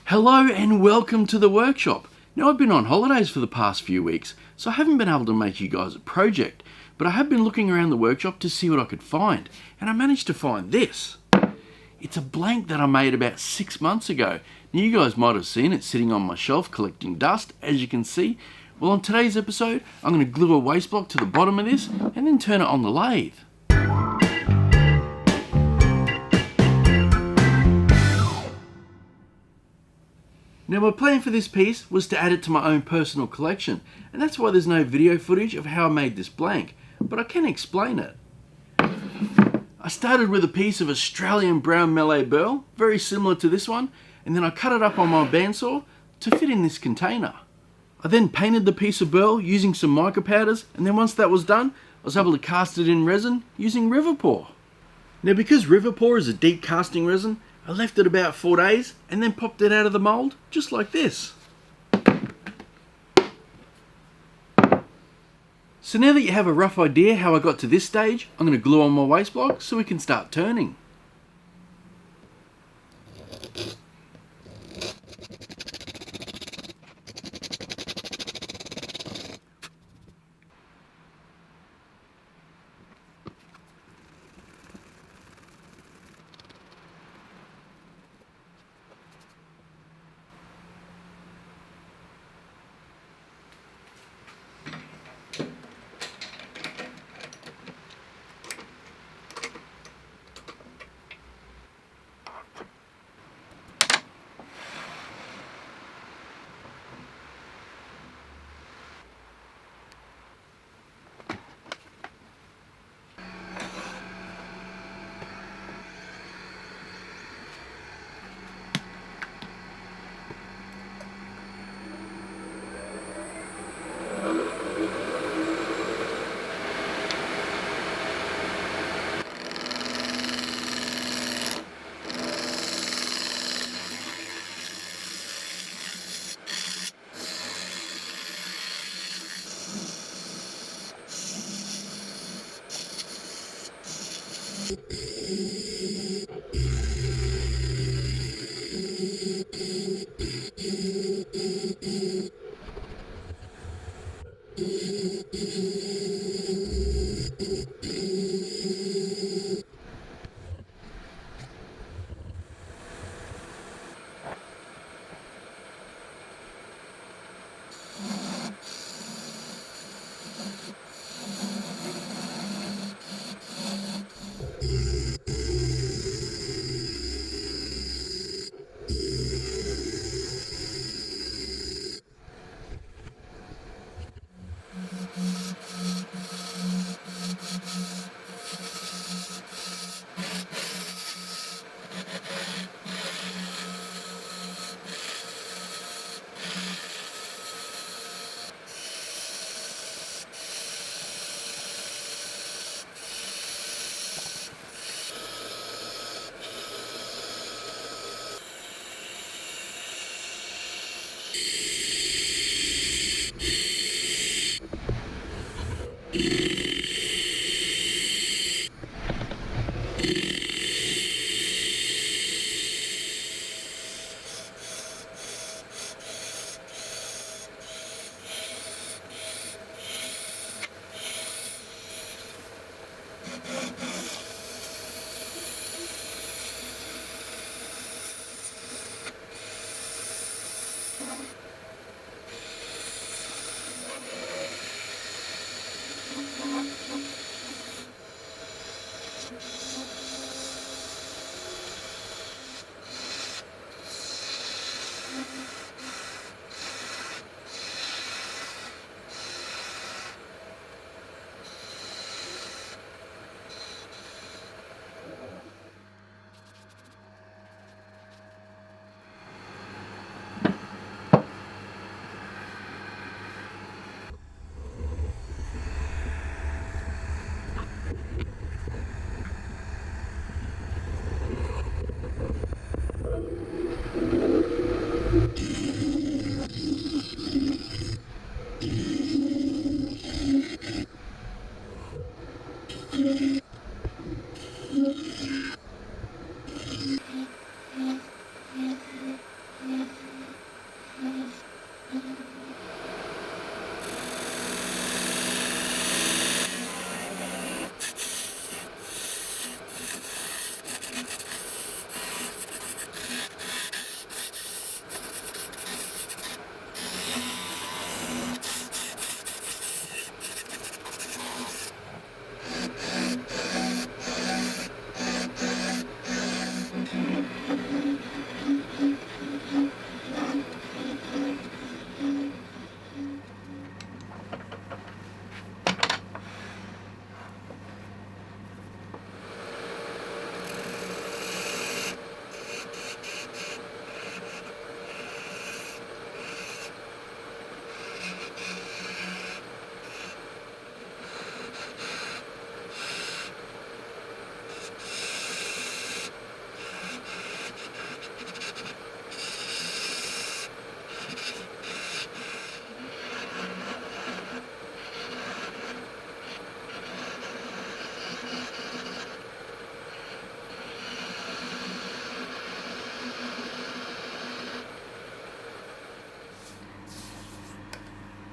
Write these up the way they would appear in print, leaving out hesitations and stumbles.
Hello and welcome to the workshop. Now I've been on holidays for the past few weeks, so I haven't been able to make you guys a project, but I have been looking around the workshop to see what I could find, and I managed to find this. It's a blank that I made about 6 months ago. Now you guys might have seen it sitting on my shelf collecting dust, as you can see. Well, on today's episode, I'm going to glue a waste block to the bottom of this and then turn it on the lathe. Now my plan for this piece was to add it to my own personal collection, and that's why there's no video footage of how I made this blank, but I can explain it. I started with a piece of Australian brown Mallee Burl, very similar to this one, and then I cut it up on my bandsaw to fit in this container. I then painted the piece of burl using some mica powders, and then once that was done, I was able to cast it in resin using river pour. Now because river pour is a deep casting resin, I left it about 4 days and then popped it out of the mould just like this. So now that you have a rough idea how I got to this stage, I'm going to glue on my waste block so we can start turning.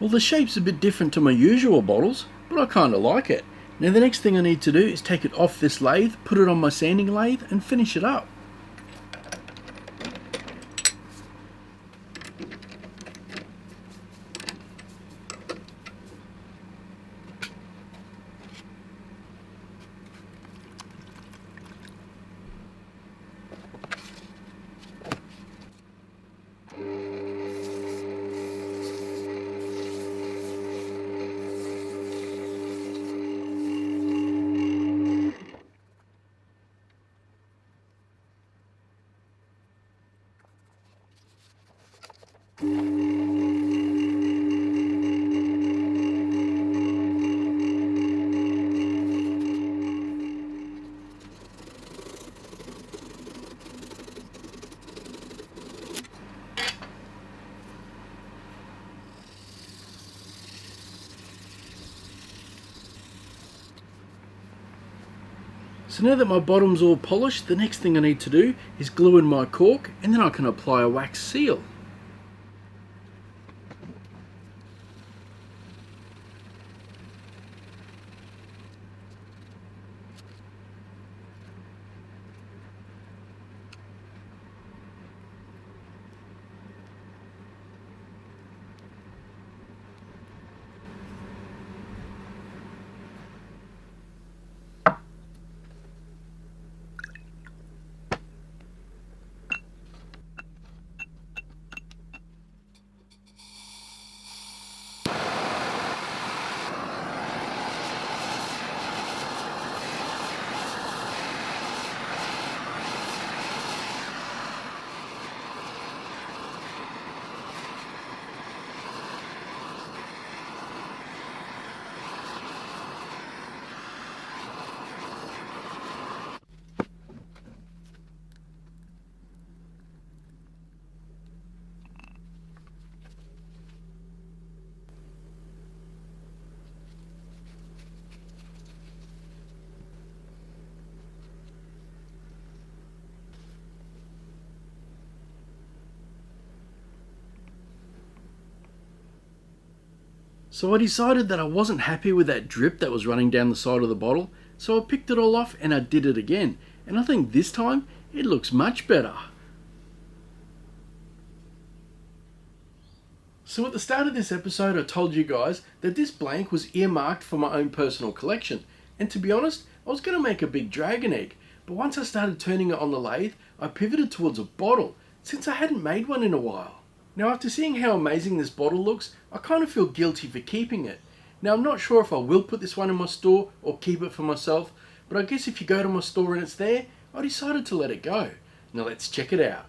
Well, the shape's a bit different to my usual bottles, but I kind of like it. Now the next thing I need to do is take it off this lathe, put it on my sanding lathe and finish it up. So now that my bottom's all polished, the next thing I need to do is glue in my cork, and then I can apply a wax seal. So I decided that I wasn't happy with that drip that was running down the side of the bottle, so I picked it all off and I did it again, and I think this time it looks much better. So at the start of this episode I told you guys that this blank was earmarked for my own personal collection, and to be honest I was going to make a big dragon egg, but once I started turning it on the lathe I pivoted towards a bottle since I hadn't made one in a while. Now after seeing how amazing this bottle looks, I kind of feel guilty for keeping it. Now I'm not sure if I will put this one in my store or keep it for myself, but I guess if you go to my store and it's there, I decided to let it go. Now let's check it out.